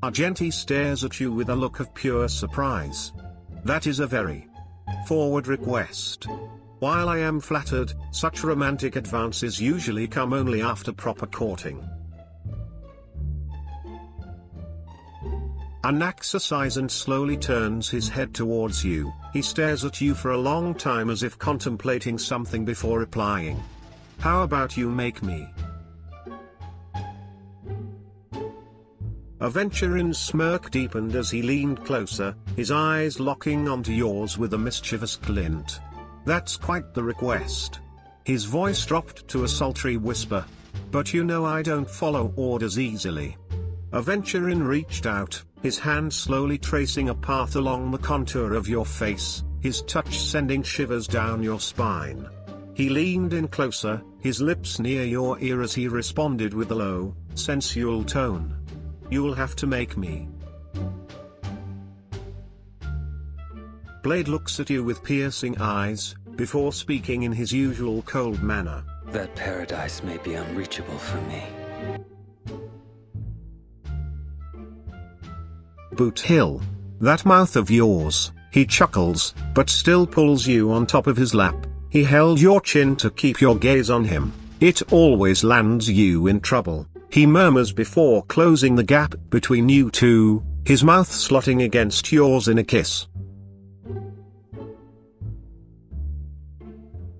Argenti stares at you with a look of pure surprise. That is a very forward request. While I am flattered, such romantic advances usually come only after proper courting. Anaxa sighs and slowly turns his head towards you. He stares at you for a long time as if contemplating something before replying. How about you make me? Aventurine's smirk deepened as he leaned closer, his eyes locking onto yours with a mischievous glint. That's quite the request. His voice dropped to a sultry whisper. But you know I don't follow orders easily. Aventurine reached out, his hand slowly tracing a path along the contour of your face, his touch sending shivers down your spine. He leaned in closer, his lips near your ear as he responded with a low, sensual tone. You'll have to make me. Blade looks at you with piercing eyes, before speaking in his usual cold manner. That paradise may be unreachable for me. Boothill. That mouth of yours, he chuckles, but still pulls you on top of his lap. He held your chin to keep your gaze on him. It always lands you in trouble, he murmurs before closing the gap between you two, his mouth slotting against yours in a kiss.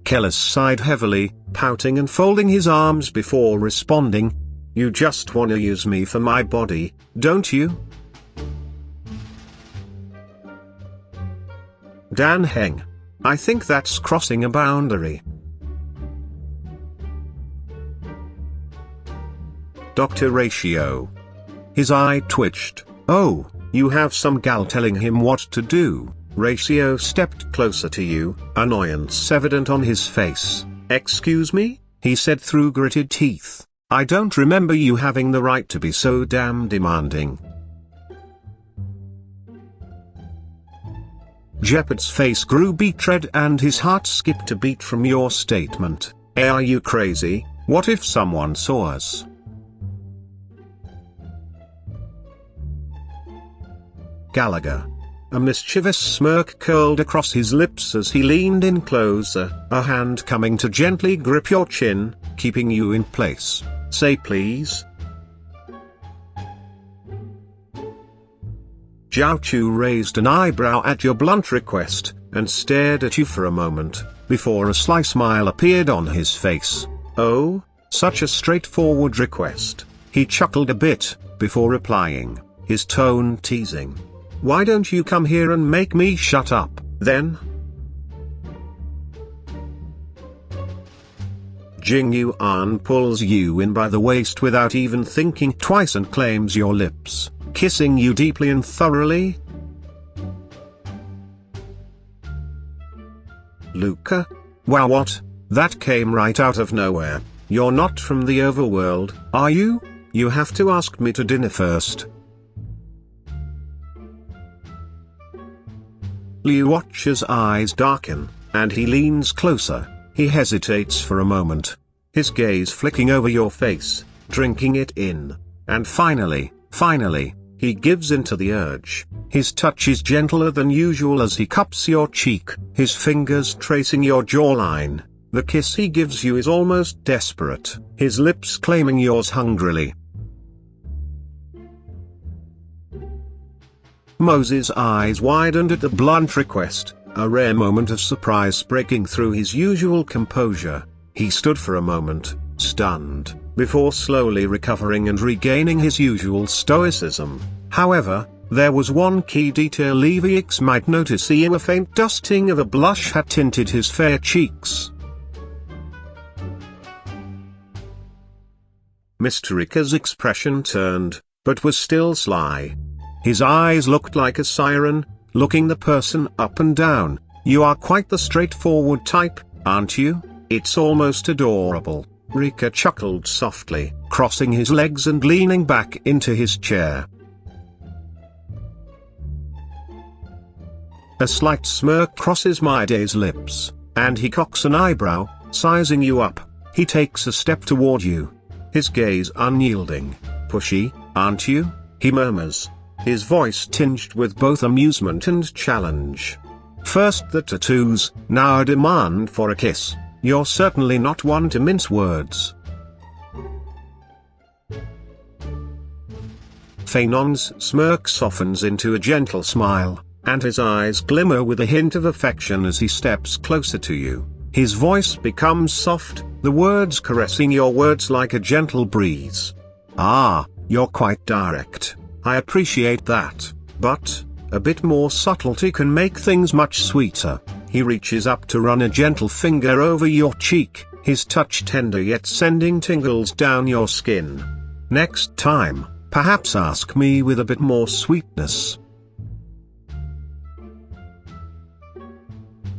Caelus sighed heavily, pouting and folding his arms before responding. You just wanna use me for my body, don't you? Dan Heng. I think that's crossing a boundary. Dr. Reca. His eye twitched. Oh, you have some gal telling him what to do. Reca stepped closer to you, annoyance evident on his face. Excuse me? He said through gritted teeth. I don't remember you having the right to be so damn demanding. Gepard's face grew beet red and his heart skipped a beat from your statement. Hey, are you crazy? What if someone saw us? Gallagher. A mischievous smirk curled across his lips as he leaned in closer, a hand coming to gently grip your chin, keeping you in place. Say please. Jiaoqiu raised an eyebrow at your blunt request, and stared at you for a moment, before a sly smile appeared on his face. Oh, such a straightforward request. He chuckled a bit, before replying, his tone teasing. Why don't you come here and make me shut up, then? Jing Yuan pulls you in by the waist without even thinking twice and claims your lips, kissing you deeply and thoroughly. Luka? Wow, what? That came right out of nowhere. You're not from the overworld, are you? You have to ask me to dinner first. Luocha's eyes darken, and he leans closer. He hesitates for a moment, his gaze flicking over your face, drinking it in, and finally, he gives in to the urge. His touch is gentler than usual as he cups your cheek, his fingers tracing your jawline. The kiss he gives you is almost desperate, his lips claiming yours hungrily. Moze's eyes widened at the blunt request, a rare moment of surprise breaking through his usual composure. He stood for a moment, stunned, before slowly recovering and regaining his usual stoicism. However, there was one key detail Leviix might notice. A faint dusting of a blush had tinted his fair cheeks. Mr. Reca's expression turned, but was still sly. His eyes looked like a siren, looking the person up and down. You are quite the straightforward type, aren't you? It's almost adorable. Reca chuckled softly, crossing his legs and leaning back into his chair. A slight smirk crosses Mydei's lips, and he cocks an eyebrow, sizing you up. He takes a step toward you, his gaze unyielding. Pushy, aren't you? he murmurs, his voice tinged with both amusement and challenge. First the tattoos, now a demand for a kiss. You're certainly not one to mince words. Phainon's smirk softens into a gentle smile, and his eyes glimmer with a hint of affection as he steps closer to you. His voice becomes soft, the words caressing your words like a gentle breeze. Ah, you're quite direct. I appreciate that, but a bit more subtlety can make things much sweeter. He reaches up to run a gentle finger over your cheek, his touch tender yet sending tingles down your skin. Next time, perhaps ask me with a bit more sweetness.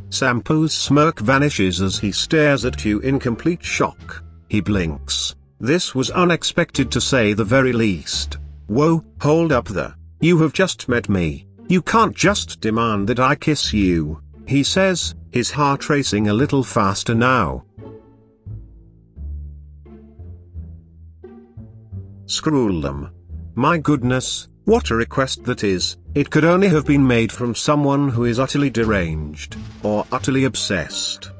Sampo's smirk vanishes as he stares at you in complete shock. He blinks. This was unexpected to say the very least. Whoa, hold up there. You have just met me. You can't just demand that I kiss you, he says, his heart racing a little faster now. Screwllum. My goodness, what a request that is. It could only have been made from someone who is utterly deranged, or utterly obsessed.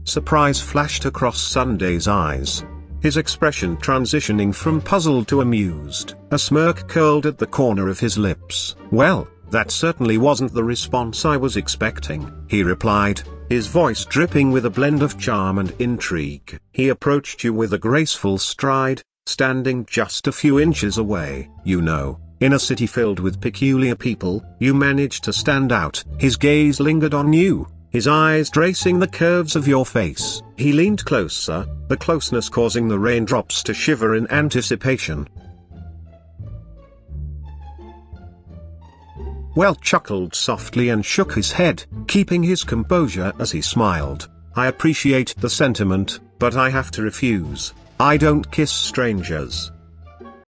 Surprise flashed across Sunday's eyes. His expression transitioning from puzzled to amused, a smirk curled at the corner of his lips. Well, that certainly wasn't the response I was expecting, he replied, his voice dripping with a blend of charm and intrigue. He approached you with a graceful stride, standing just a few inches away. You know, in a city filled with peculiar people, you managed to stand out. His gaze lingered on you, his eyes tracing the curves of your face. He leaned closer, the closeness causing the raindrops to shiver in anticipation. Welt chuckled softly and shook his head, keeping his composure as he smiled. I appreciate the sentiment, but I have to refuse. I don't kiss strangers.